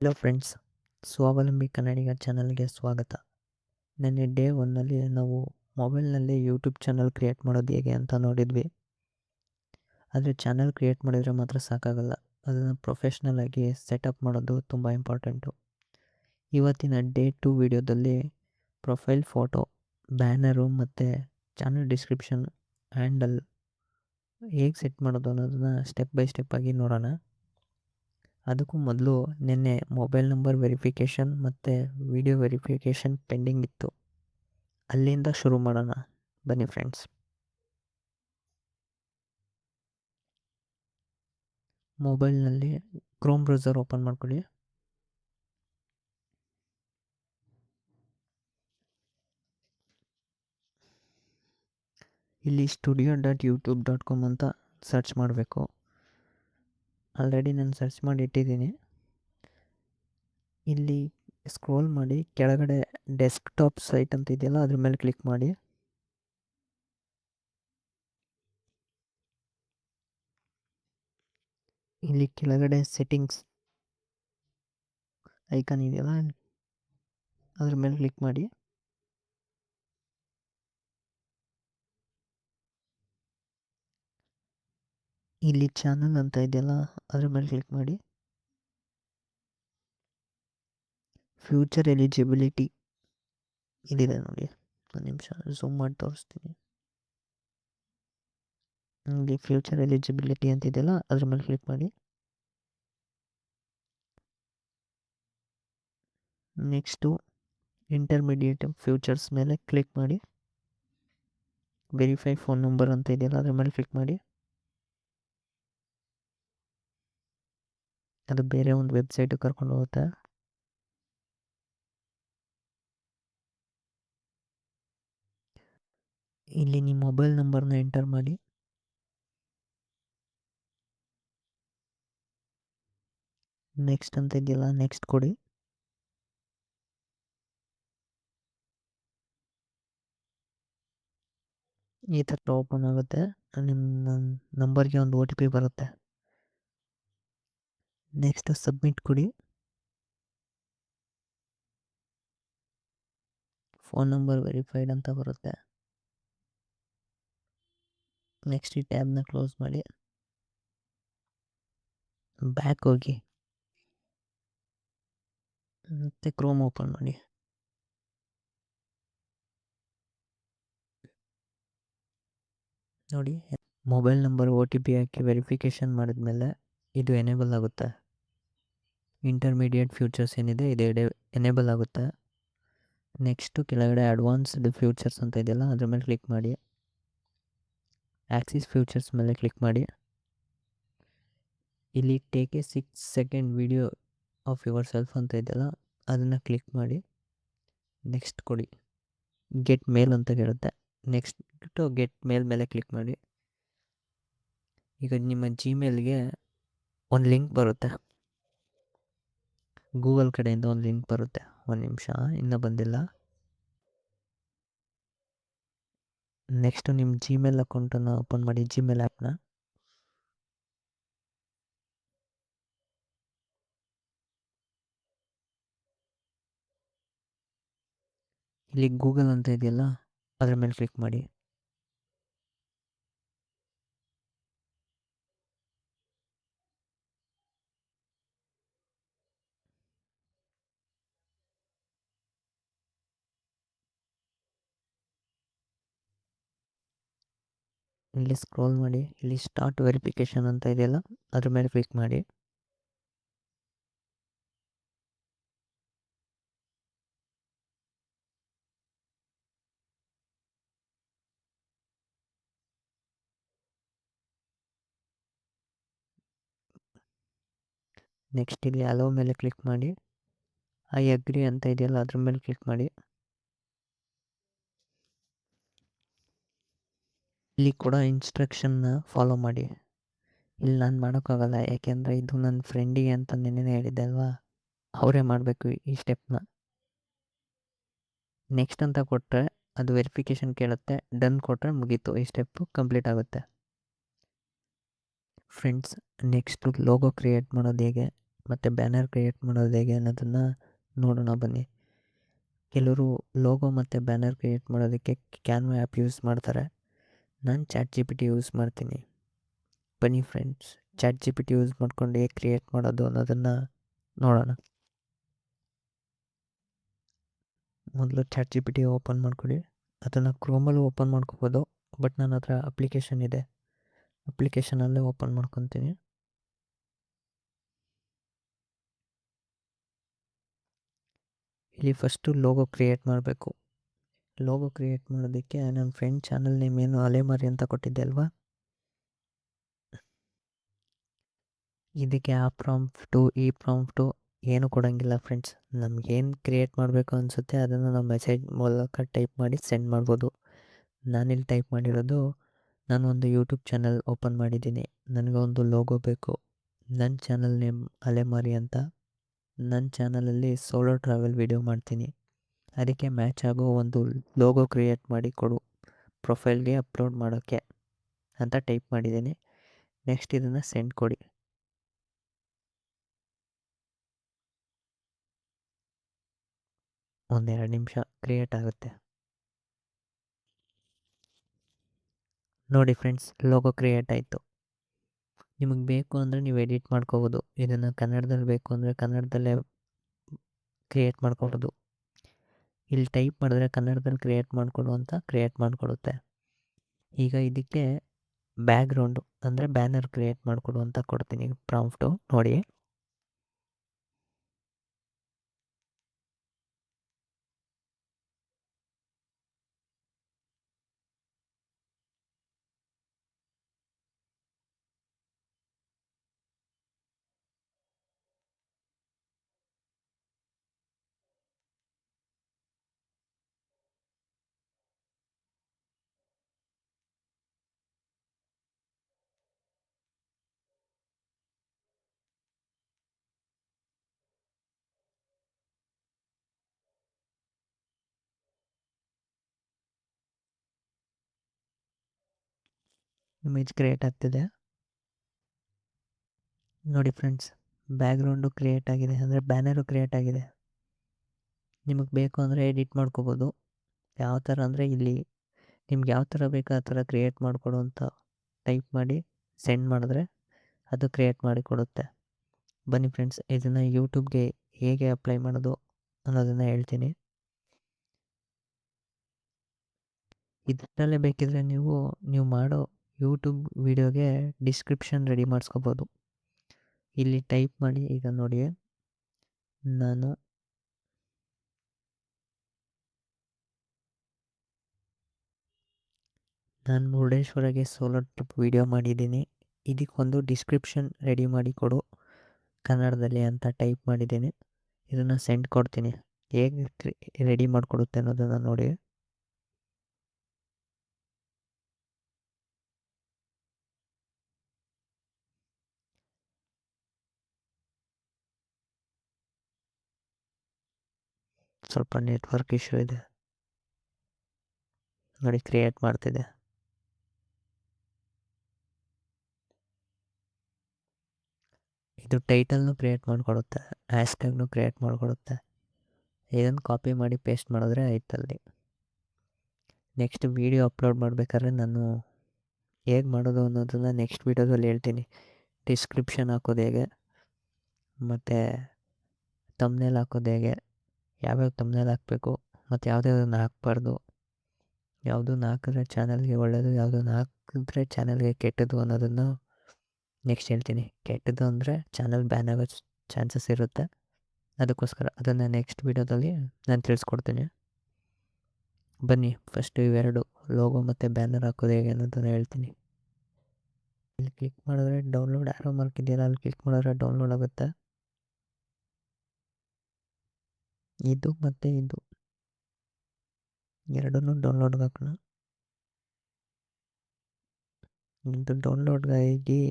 Hello friends, ಸ್ವಾವಲಂಬಿ ಕನ್ನಡಿಗ ಚಾನಲ್ಗೆ ಸ್ವಾಗತ. ನೆನ್ನೆ ಡೇ 1ನಲ್ಲಿ ನಾವು ಮೊಬೈಲ್ನಲ್ಲಿ ಯೂಟ್ಯೂಬ್ ಚಾನಲ್ ಕ್ರಿಯೇಟ್ ಮಾಡೋದು ಹೇಗೆ ಅಂತ ನೋಡಿದ್ವಿ. ಆದರೆ ಚಾನಲ್ ಕ್ರಿಯೇಟ್ ಮಾಡಿದರೆ ಮಾತ್ರ ಸಾಕಾಗಲ್ಲ, ಅದನ್ನು ಪ್ರೊಫೆಷ್ನಲಾಗಿ ಸೆಟಪ್ ಮಾಡೋದು ತುಂಬ ಇಂಪಾರ್ಟೆಂಟು. ಇವತ್ತಿನ ಡೇ 2 ವಿಡಿಯೋದಲ್ಲಿ ಪ್ರೊಫೈಲ್ ಫೋಟೋ, ಬ್ಯಾನರು ಮತ್ತು ಚಾನಲ್ ಡಿಸ್ಕ್ರಿಪ್ಷನ್, ಹ್ಯಾಂಡಲ್ ಹೇಗೆ ಸೆಟ್ ಮಾಡೋದು ಅನ್ನೋದನ್ನು ಸ್ಟೆಪ್ ಬೈ ಸ್ಟೆಪ್ ಆಗಿ ನೋಡೋಣ. ಅದಕ್ಕೂ ಮೊದಲು ನಿನ್ನೆ ಮೊಬೈಲ್ ನಂಬರ್ ವೆರಿಫಿಕೇಷನ್ ಮತ್ತು ವಿಡಿಯೋ ವೆರಿಫಿಕೇಷನ್ ಪೆಂಡಿಂಗ್ ಇತ್ತು. ಅಲ್ಲಿಂದ ಶುರು ಮಾಡೋಣ ಬನ್ನಿ ಫ್ರೆಂಡ್ಸ್. ಮೊಬೈಲ್ನಲ್ಲಿ ಕ್ರೋಮ್ ಬ್ರೌಸರ್ ಓಪನ್ ಮಾಡ್ಕೊಳ್ಳಿ. ಇಲ್ಲಿ studio.youtube.com ಅಂತ ಸರ್ಚ್ ಮಾಡಬೇಕು. ಆಲ್ರೆಡಿ ನಾನು ಸರ್ಚ್ ಮಾಡಿ ಇಟ್ಟಿದ್ದೀನಿ. ಇಲ್ಲಿ ಸ್ಕ್ರೋಲ್ ಮಾಡಿ ಕೆಳಗಡೆ ಡೆಸ್ಕ್ಟಾಪ್ ಸೈಟ್ ಅಂತ ಇದೆಯಲ್ಲ, ಅದ್ರ ಮೇಲೆ ಕ್ಲಿಕ್ ಮಾಡಿ. ಇಲ್ಲಿ ಕೆಳಗಡೆ ಸೆಟ್ಟಿಂಗ್ಸ್ ಐಕಾನ್ ಇದೆಯಲ್ಲ, ಅದ್ರ ಮೇಲೆ ಕ್ಲಿಕ್ ಮಾಡಿ. ಇಲ್ಲಿ ಚಾನಲ್ ಅಂತ ಇದೆಯಲ್ಲ, ಅದ್ರ ಮೇಲೆ ಕ್ಲಿಕ್ ಮಾಡಿ. ಫ್ಯೂಚರ್ ಎಲಿಜಿಬಿಲಿಟಿ ಇದಿದೆ ನೋಡಿ, ಒಂದು ನಿಮಿಷ ಝೂಮ್ ಮಾಡಿ ತೋರಿಸ್ತೀನಿ. ಇಲ್ಲಿ ಫ್ಯೂಚರ್ ಎಲಿಜಿಬಿಲಿಟಿ ಅಂತಿದೆಯಲ್ಲ, ಅದ್ರ ಮೇಲೆ ಕ್ಲಿಕ್ ಮಾಡಿ. ನೆಕ್ಸ್ಟು ಇಂಟರ್ಮೀಡಿಯೇಟ್ ಫ್ಯೂಚರ್ಸ್ ಮೇಲೆ ಕ್ಲಿಕ್ ಮಾಡಿ. ವೆರಿಫೈ ಫೋನ್ ನಂಬರ್ ಅಂತ ಇದೆಯಲ್ಲ, ಅದ್ರ ಮೇಲೆ ಕ್ಲಿಕ್ ಮಾಡಿ. ಅದು ಬೇರೆ ಒಂದು ವೆಬ್ಸೈಟ್ ಕರ್ಕೊಂಡು ಹೋಗುತ್ತೆ. ಇಲ್ಲಿ ನಿಮ್ಮ ಮೊಬೈಲ್ ನಂಬರ್ನ ಎಂಟರ್ ಮಾಡಿ. ನೆಕ್ಸ್ಟ್ ಅಂತ ಇದೆಯಲ್ಲ, ನೆಕ್ಸ್ಟ್ ಕೊಡಿ. ಈ ಥರ ಓಪನ್ ಆಗುತ್ತೆ. ನಿಮ್ಮ ನಂಬರ್ಗೆ ಒಂದು OTP ಬರುತ್ತೆ. ನೆಕ್ಸ್ಟ್ ಸಬ್ಮಿಟ್ ಕೊಡಿ. ಫೋನ್ ನಂಬರ್ ವೆರಿಫೈಡ್ ಅಂತ ಬರುತ್ತೆ. ನೆಕ್ಸ್ಟ್ ಈ ಟ್ಯಾಬ್ನ ಕ್ಲೋಸ್ ಮಾಡಿ, ಬ್ಯಾಕ್ ಹೋಗಿ ಮತ್ತೆ ಕ್ರೋಮ್ ಓಪನ್ ಮಾಡಿ. ನೋಡಿ, ಮೊಬೈಲ್ ನಂಬರ್ OTP ಹಾಕಿ ವೆರಿಫಿಕೇಷನ್ ಮಾಡಿದ್ಮೇಲೆ ಇದು ಎನೇಬಲ್ ಆಗುತ್ತೆ. ಇಂಟರ್ಮೀಡಿಯೇಟ್ ಫ್ಯೂಚರ್ಸ್ ಏನಿದೆ ಇದು ಎನೇಬಲ್ ಆಗುತ್ತೆ. ನೆಕ್ಸ್ಟು ಕೆಳಗಡೆ ಅಡ್ವಾನ್ಸ್ಡ್ ಫ್ಯೂಚರ್ಸ್ ಅಂತ ಇದೆಯಲ್ಲ, ಅದ್ರ ಮೇಲೆ ಕ್ಲಿಕ್ ಮಾಡಿ. ಆಕ್ಸಿಸ್ ಫ್ಯೂಚರ್ಸ್ ಮೇಲೆ ಕ್ಲಿಕ್ ಮಾಡಿ. ಇಲ್ಲಿ take A 6 second video of your self ಅಂತ ಇದೆಯಲ್ಲ, ಅದನ್ನು ಕ್ಲಿಕ್ ಮಾಡಿ. ನೆಕ್ಸ್ಟ್ ಕೊಡಿ. ಗೆಟ್ ಮೇಲ್ ಅಂತ ಕೇಳುತ್ತೆ. ನೆಕ್ಸ್ಟ್ ಗೆಟ್ ಮೇಲ್ ಮೇಲೆ ಕ್ಲಿಕ್ ಮಾಡಿ. ಈಗ ನಿಮ್ಮ ಜಿಮೇಲ್ಗೆ ಒಂದು ಲಿಂಕ್ ಬರುತ್ತೆ, ಗೂಗಲ್ ಕಡೆಯಿಂದ ಒಂದು ಲಿಂಕ್ ಬರುತ್ತೆ. ಒಂದು ನಿಮಿಷ, ಇನ್ನೂ ಬಂದಿಲ್ಲ. ನೆಕ್ಸ್ಟು ನಿಮ್ಮ ಜಿಮೇಲ್ ಅಕೌಂಟನ್ನು ಓಪನ್ ಮಾಡಿ, ಜಿಮೇಲ್ ಆ್ಯಪ್ನ. ಇಲ್ಲಿ ಗೂಗಲ್ ಅಂತ ಇದೆಯಲ್ಲ, ಅದ್ರ ಮೇಲೆ ಕ್ಲಿಕ್ ಮಾಡಿ. ಇಲ್ಲಿ ಸ್ಕ್ರೋಲ್ ಮಾಡಿ, ಇಲ್ಲಿ ಸ್ಟಾರ್ಟ್ ವೆರಿಫಿಕೇಷನ್ ಅಂತ ಇದೆಯಲ್ಲ, ಅದ್ರ ಮೇಲೆ ಕ್ಲಿಕ್ ಮಾಡಿ. ನೆಕ್ಸ್ಟ್ ಇಲ್ಲಿ ಅಲೋ ಮೇಲೆ ಕ್ಲಿಕ್ ಮಾಡಿ. ಐ ಅಗ್ರಿ ಅಂತ ಇದೆಯಲ್ಲ, ಅದ್ರ ಮೇಲೆ ಕ್ಲಿಕ್ ಮಾಡಿ. ಇಲ್ಲಿ ಕೂಡ ಇನ್ಸ್ಟ್ರಕ್ಷನ್ನ ಫಾಲೋ ಮಾಡಿ. ಇಲ್ಲಿ ನಾನು ಮಾಡೋಕ್ಕಾಗಲ್ಲ, ಯಾಕೆಂದರೆ ಇದು ನನ್ನ ಫ್ರೆಂಡಿಗೆ ಅಂತ ನೆನ್ನೆ ಹೇಳಿದ್ದೆ ಅಲ್ವಾ, ಅವರೇ ಮಾಡಬೇಕು ಈ ಸ್ಟೆಪ್ನ. ನೆಕ್ಸ್ಟ್ ಅಂತ ಕೊಟ್ಟರೆ ಅದು ವೆರಿಫಿಕೇಷನ್ ಕೇಳುತ್ತೆ, ಡನ್ ಕೊಟ್ಟರೆ ಮುಗೀತು, ಈ ಸ್ಟೆಪ್ಪು ಕಂಪ್ಲೀಟ್ ಆಗುತ್ತೆ. ಫ್ರೆಂಡ್ಸ್, ನೆಕ್ಸ್ಟು ಲೋಗೋ ಕ್ರಿಯೇಟ್ ಮಾಡೋದು ಹೇಗೆ, ಮತ್ತು ಬ್ಯಾನರ್ ಕ್ರಿಯೇಟ್ ಮಾಡೋದು ಹೇಗೆ ಅನ್ನೋದನ್ನು ನೋಡೋಣ ಬನ್ನಿ. ಕೆಲವರು ಲೋಗೋ ಮತ್ತು ಬ್ಯಾನರ್ ಕ್ರಿಯೇಟ್ ಮಾಡೋದಕ್ಕೆ ಕ್ಯಾನ್ವಾ ಆ್ಯಪ್ ಯೂಸ್ ಮಾಡ್ತಾರೆ. ನಾನು ChatGPT ಯೂಸ್ ಮಾಡ್ತೀನಿ. ಬನ್ನಿ ಫ್ರೆಂಡ್ಸ್, ChatGPT ಯೂಸ್ ಮಾಡ್ಕೊಂಡು ಹೇಗೆ ಕ್ರಿಯೇಟ್ ಮಾಡೋದು ಅನ್ನೋದನ್ನು ನೋಡೋಣ. ಮೊದಲು ChatGPT ಓಪನ್ ಮಾಡ್ಕೊಳ್ಳಿ. ಅದನ್ನು ಕ್ರೋಮಲ್ಲೂ ಓಪನ್ ಮಾಡ್ಕೋಬೋದು, ಬಟ್ ನನ್ನ ಹತ್ರ ಅಪ್ಲಿಕೇಶನ್ ಇದೆ, ಅಪ್ಲಿಕೇಶನಲ್ಲೇ ಓಪನ್ ಮಾಡ್ಕೊತೀನಿ. ಇಲ್ಲಿ ಫಸ್ಟು ಲೋಗೋ ಕ್ರಿಯೇಟ್ ಮಾಡಬೇಕು. ಲೋಗೋ ಕ್ರಿಯೇಟ್ ಮಾಡೋದಕ್ಕೆ ನನ್ನ ಫ್ರೆಂಡ್ ಚಾನಲ್ ನೇಮ್ ಏನು ಅಲೆಮಾರಿ ಅಂತ ಕೊಟ್ಟಿದ್ದೆ ಅಲ್ವಾ, ಇದಕ್ಕೆ ಆ ಪ್ರಾಂಪ್ಟು ಈ ಪ್ರಾಂಪ್ಟು ಏನು ಕೊಡೋಂಗಿಲ್ಲ ಫ್ರೆಂಡ್ಸ್. ನಮಗೇನು ಕ್ರಿಯೇಟ್ ಮಾಡಬೇಕು ಅನಿಸುತ್ತೆ ಅದನ್ನು ನಾವು ಮೆಸೇಜ್ ಮೂಲಕ ಟೈಪ್ ಮಾಡಿ ಸೆಂಡ್ ಮಾಡ್ಬೋದು. ನಾನಿಲ್ಲಿ ಟೈಪ್ ಮಾಡಿರೋದು, ನಾನು ಒಂದು ಯೂಟ್ಯೂಬ್ ಚಾನಲ್ ಓಪನ್ ಮಾಡಿದ್ದೀನಿ, ನನಗೆ ಒಂದು ಲೋಗೋ ಬೇಕು, ನನ್ನ ಚಾನಲ್ ನೇಮ್ ಅಲೆಮಾರಿ ಅಂತ. ನನ್ನ ಚಾನಲಲ್ಲಿ ಸೋಲೋ ಟ್ರಾವೆಲ್ ವಿಡಿಯೋ ಮಾಡ್ತೀನಿ, ಅದಕ್ಕೆ ಮ್ಯಾಚ್ ಆಗೋ ಒಂದು ಲೋಗೋ ಕ್ರಿಯೇಟ್ ಮಾಡಿ ಕೊಡು ಪ್ರೊಫೈಲ್ಗೆ ಅಪ್ಲೋಡ್ ಮಾಡೋಕ್ಕೆ ಅಂತ ಟೈಪ್ ಮಾಡಿದ್ದೀನಿ. ನೆಕ್ಸ್ಟ್ ಇದನ್ನು ಸೆಂಡ್ ಕೊಡಿ. ಒಂದೆರಡು ನಿಮಿಷ ಕ್ರಿಯೇಟ್ ಆಗುತ್ತೆ. ನೋಡಿ ಫ್ರೆಂಡ್ಸ್, ಲೋಗೋ ಕ್ರಿಯೇಟ್ ಆಯಿತು. ನಿಮಗೆ ಬೇಕು ಅಂದರೆ ನೀವು ಎಡಿಟ್ ಮಾಡ್ಕೋಬೋದು. ಇದನ್ನು ಕನ್ನಡದಲ್ಲಿ ಬೇಕು ಅಂದರೆ ಕನ್ನಡದಲ್ಲೇ ಕ್ರಿಯೇಟ್ ಮಾಡ್ಕೊಬೋದು. ಇಲ್ಲಿ ಟೈಪ್ ಮಾಡಿದ್ರೆ ಕನ್ನಡದಲ್ಲಿ ಕ್ರಿಯೇಟ್ ಮಾಡಿಕೊಡು ಅಂತ ಕ್ರಿಯೇಟ್ ಮಾಡಿಕೊಡುತ್ತೆ. ಈಗ ಇದಕ್ಕೆ ಬ್ಯಾಕ್ಗ್ರೌಂಡು ಅಂದರೆ ಬ್ಯಾನರ್ ಕ್ರಿಯೇಟ್ ಮಾಡಿಕೊಡು ಅಂತ ಕೊಡ್ತೀನಿ ಪ್ರಾಂಪ್ಟು. ನೋಡಿ, ಇಮೇಜ್ ಕ್ರಿಯೇಟ್ ಆಗ್ತಿದೆ. ನೋಡಿ ಫ್ರೆಂಡ್ಸ್, ಬ್ಯಾಕ್ಗ್ರೌಂಡು ಕ್ರಿಯೇಟ್ ಆಗಿದೆ, ಅಂದರೆ ಬ್ಯಾನರು ಕ್ರಿಯೇಟ್ ಆಗಿದೆ. ನಿಮಗೆ ಬೇಕು ಅಂದರೆ ಎಡಿಟ್ ಮಾಡ್ಕೋಬೋದು. ಯಾವ ಥರ ಅಂದರೆ ಇಲ್ಲಿ ನಿಮ್ಗೆ ಯಾವ ಥರ ಬೇಕೋ ಆ ಥರ ಕ್ರಿಯೇಟ್ ಮಾಡಿಕೊಡು ಅಂತ ಟೈಪ್ ಮಾಡಿ ಸೆಂಡ್ ಮಾಡಿದ್ರೆ ಅದು ಕ್ರಿಯೇಟ್ ಮಾಡಿ ಕೊಡುತ್ತೆ. ಬನ್ನಿ ಫ್ರೆಂಡ್ಸ್, ಇದನ್ನು ಯೂಟ್ಯೂಬ್ಗೆ ಹೇಗೆ ಅಪ್ಲೈ ಮಾಡೋದು ಅನ್ನೋದನ್ನು ಹೇಳ್ತೀನಿ. ಇದರಲ್ಲೇ ಬೇಕಿದ್ರೆ ನೀವು ಮಾಡೋ ಯೂಟ್ಯೂಬ್ ವಿಡಿಯೋಗೆ ಡಿಸ್ಕ್ರಿಪ್ಷನ್ ರೆಡಿ ಮಾಡಿಸ್ಕೋಬೋದು. ಇಲ್ಲಿ ಟೈಪ್ ಮಾಡಿ, ಈಗ ನೋಡಿ, ನಾನು ಮುರುಡೇಶ್ವರಗೆ ಸೋಲೋ ಟ್ರಿಪ್ ವಿಡಿಯೋ ಮಾಡಿದ್ದೀನಿ, ಇದಕ್ಕೊಂದು ಡಿಸ್ಕ್ರಿಪ್ಷನ್ ರೆಡಿ ಮಾಡಿ ಕೊಡು ಕನ್ನಡದಲ್ಲಿ ಅಂತ ಟೈಪ್ ಮಾಡಿದ್ದೀನಿ. ಇದನ್ನು ಸೆಂಡ್ ಕೊಡ್ತೀನಿ. ಹೇಗೆ ರೆಡಿ ಮಾಡಿಕೊಡುತ್ತೆ ಅನ್ನೋದನ್ನು ನೋಡಿ. ಸ್ವಲ್ಪ ನೆಟ್ವರ್ಕ್ ಇಶ್ಯೂ ಇದೆ ನೋಡಿ, ಕ್ರಿಯೇಟ್ ಮಾಡ್ತಿದೆ. ಇದು ಟೈಟಲ್ನು ಕ್ರಿಯೇಟ್ ಮಾಡಿಕೊಡುತ್ತೆ, ಹ್ಯಾಶ್ಟ್ಯಾಗ್ನು ಕ್ರಿಯೇಟ್ ಮಾಡಿಕೊಡುತ್ತೆ. ಇದನ್ನು ಕಾಪಿ ಮಾಡಿ ಪೇಸ್ಟ್ ಮಾಡಿದ್ರೆ ಆಯ್ತಲ್ಲಿ. ನೆಕ್ಸ್ಟ್ ವೀಡಿಯೋ ಅಪ್ಲೋಡ್ ಮಾಡಬೇಕಾದ್ರೆ ನಾನು ಹೇಗೆ ಮಾಡೋದು ಅನ್ನೋದನ್ನು ನೆಕ್ಸ್ಟ್ ವೀಡಿಯೋದಲ್ಲಿ ಹೇಳ್ತೀನಿ. ಡಿಸ್ಕ್ರಿಪ್ಷನ್ ಹಾಕೋದು ಹೇಗೆ, ಮತ್ತು ತಮ್ನೇಲ್ ಹಾಕೋದು ಹೇಗೆ, ಯಾವ್ಯಾವ ತಮ್ನೇಲ್ ಹಾಕಬೇಕು ಮತ್ತು ಯಾವುದನ್ನು ಹಾಕಬಾರ್ದು, ಯಾವುದನ್ನು ಹಾಕಿದ್ರೆ ಚಾನಲ್ಗೆ ಒಳ್ಳೆಯದು, ಯಾವುದನ್ನು ಹಾಕಿದ್ರೆ ಚಾನಲ್ಗೆ ಕೆಟ್ಟದ್ದು ಅನ್ನೋದನ್ನು ನೆಕ್ಸ್ಟ್ ಹೇಳ್ತೀನಿ. ಕೆಟ್ಟದ್ದು ಅಂದರೆ ಚಾನಲ್ ಬ್ಯಾನ್ ಆಗೋ ಚಾನ್ಸಸ್ ಇರುತ್ತೆ, ಅದಕ್ಕೋಸ್ಕರ ಅದನ್ನು ನೆಕ್ಸ್ಟ್ ವೀಡಿಯೋದಲ್ಲಿ ನಾನು ತಿಳಿಸ್ಕೊಡ್ತೀನಿ. ಬನ್ನಿ, ಫಸ್ಟು ಇವೆರಡು ಲೋಗೋ ಮತ್ತು ಬ್ಯಾನರ್ ಹಾಕೋದು ಹೇಗೆ ಅನ್ನೋದನ್ನು ಹೇಳ್ತೀನಿ. ಇಲ್ಲಿ ಕ್ಲಿಕ್ ಮಾಡಿದ್ರೆ ಡೌನ್ಲೋಡ್ ಆ್ಯರೋ ಮಾರ್ಕ್ ಇದೆಯಲ್ಲ, ಅಲ್ಲಿ ಕ್ಲಿಕ್ ಮಾಡಿದ್ರೆ ಡೌನ್ಲೋಡ್ ಆಗುತ್ತೆ. ಇದು ಮತ್ತು ಇದು ಎರಡನ್ನೂ ಡೌನ್ಲೋಡ್ಗೆ ಹಾಕೋಣ. ಇದು ಡೌನ್ಲೋಡ್ಗಾಗಿ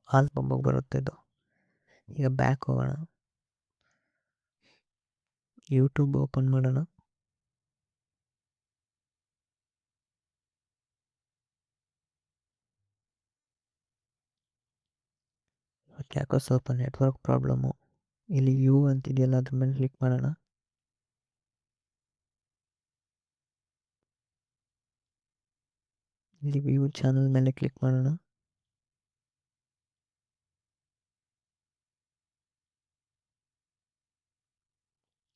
ಆಲ್ಬಮ್ಗೆ ಬರುತ್ತೆ ಇದು. ಈಗ ಬ್ಯಾಕ್ ಹೋಗೋಣ, ಯೂಟ್ಯೂಬ್ ಓಪನ್ ಮಾಡೋಣ. ಯಾಕೋ ಸ್ವಲ್ಪ ನೆಟ್ವರ್ಕ್ ಪ್ರಾಬ್ಲಮ್ಮು. ಇಲ್ಲಿ ಯು ಅಂತಿದೆಯಲ್ಲ ಅದ್ರ ಮೇಲೆ ಕ್ಲಿಕ್ ಮಾಡೋಣ. ಇಲ್ಲಿ ವ್ಯೂ ಚಾನಲ್ ಮೇಲೆ ಕ್ಲಿಕ್ ಮಾಡೋಣ.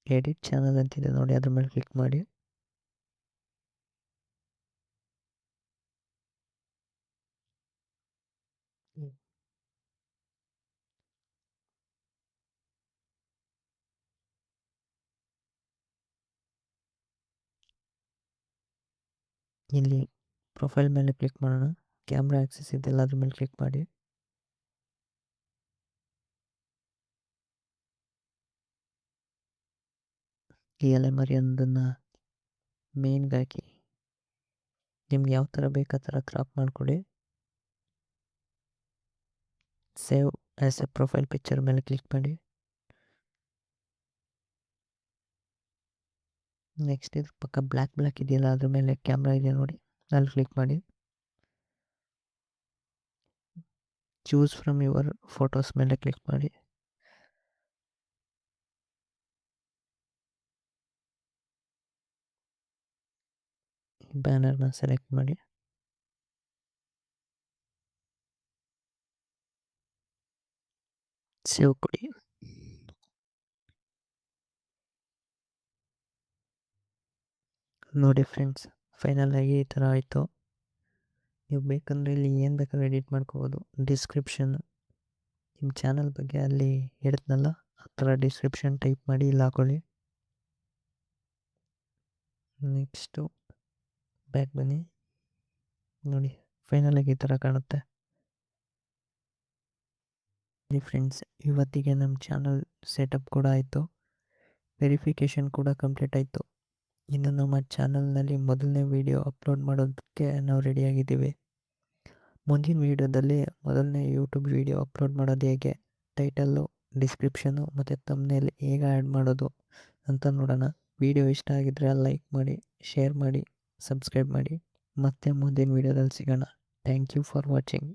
ಎಡಿಟ್ ಚಾನಲ್ ಅಂತಿದೆ ನೋಡಿ, ಅದ್ರ ಮೇಲೆ ಕ್ಲಿಕ್ ಮಾಡಿ. ಇಲ್ಲಿ ಪ್ರೊಫೈಲ್ ಮೇಲೆ ಕ್ಲಿಕ್ ಮಾಡೋಣ. ಕ್ಯಾಮ್ರಾ ಆಕ್ಸೆಸ್ ಇದೆಲ್ಲ ಅದ್ರ ಮೇಲೆ ಕ್ಲಿಕ್ ಮಾಡಿ. ಈ ಅಲೆಮರಿಯೊಂದನ್ನು ಮೇನ್ಗೆ ಹಾಕಿ ನಿಮ್ಗೆ ಯಾವ ಥರ ಬೇಕು ಆ ಥರ ಕ್ರಾಪ್ ಮಾಡ್ಕೊಳ್ಳಿ. Save as A profile picture ಮೇಲೆ ಕ್ಲಿಕ್ ಮಾಡಿ. ನೆಕ್ಸ್ಟ್ ಇದ್ರ ಪಕ್ಕ ಬ್ಲ್ಯಾಕ್ ಇದೆಯಲ್ಲ ಅದ್ರ ಮೇಲೆ ಕ್ಯಾಮ್ರಾ ಇದೆ ನೋಡಿ, ಅಲ್ಲಿ ಕ್ಲಿಕ್ ಮಾಡಿ. ಚೂಸ್ ಫ್ರಮ್ ಯುವರ್ ಫೋಟೋಸ್ ಮೇಲೆ ಕ್ಲಿಕ್ ಮಾಡಿ. ಬ್ಯಾನರ್ನ ಸೆಲೆಕ್ಟ್ ಮಾಡಿ. ಸೇವ್ ಕೊಡಿ. ನೋಡಿ ಫ್ರೆಂಡ್ಸ್, ಫೈನಲ್ ಆಗಿ ಈ ಥರ ಆಯಿತು. ನೀವು ಬೇಕಂದರೆ ಇಲ್ಲಿ ಏನು ಬೇಕಾದ್ರೂ ಎಡಿಟ್ ಮಾಡ್ಕೋಬೋದು. ಡಿಸ್ಕ್ರಿಪ್ಷನ್ ನಿಮ್ಮ ಚಾನಲ್ ಬಗ್ಗೆ ಅಲ್ಲಿ ಹೇಳಿದ್ನಲ್ಲ ಆ ಥರ ಡಿಸ್ಕ್ರಿಪ್ಷನ್ ಟೈಪ್ ಮಾಡಿ ಇಲ್ಲಿ ಹಾಕೊಳ್ಳಿ. ನೆಕ್ಸ್ಟು ಬ್ಯಾಕ್ ಬನ್ನಿ. ನೋಡಿ ಫೈನಲಾಗಿ ಈ ಥರ ಕಾಣುತ್ತೆ. ಫ್ರೆಂಡ್ಸ್, ಇವತ್ತಿಗೆ ನಮ್ಮ ಚಾನಲ್ ಸೆಟಪ್ ಕೂಡ ಆಯಿತು, ವೆರಿಫಿಕೇಷನ್ ಕೂಡ ಕಂಪ್ಲೀಟ್ ಆಯಿತು. ಇನ್ನು ನಮ್ಮ ಚಾನಲ್ನಲ್ಲಿ ಮೊದಲನೇ ವೀಡಿಯೋ ಅಪ್ಲೋಡ್ ಮಾಡೋದಕ್ಕೆ ನಾವು ರೆಡಿಯಾಗಿದ್ದೀವಿ. ಮುಂದಿನ ವೀಡಿಯೋದಲ್ಲಿ ಮೊದಲನೇ ಯೂಟ್ಯೂಬ್ ವೀಡಿಯೋ ಅಪ್ಲೋಡ್ ಮಾಡೋದು ಹೇಗೆ, ಟೈಟಲ್ಲು, ಡಿಸ್ಕ್ರಿಪ್ಷನು ಮತ್ತು ತಮ್ನೇಲ್ ಹೇಗೆ ಆ್ಯಡ್ ಮಾಡೋದು ಅಂತ ನೋಡೋಣ. ವೀಡಿಯೋ ಇಷ್ಟ ಆಗಿದ್ದರೆ ಲೈಕ್ ಮಾಡಿ, ಶೇರ್ ಮಾಡಿ, ಸಬ್ಸ್ಕ್ರೈಬ್ ಮಾಡಿ. ಮತ್ತೆ ಮುಂದಿನ ವೀಡಿಯೋದಲ್ಲಿ ಸಿಗೋಣ. Thank you for watching.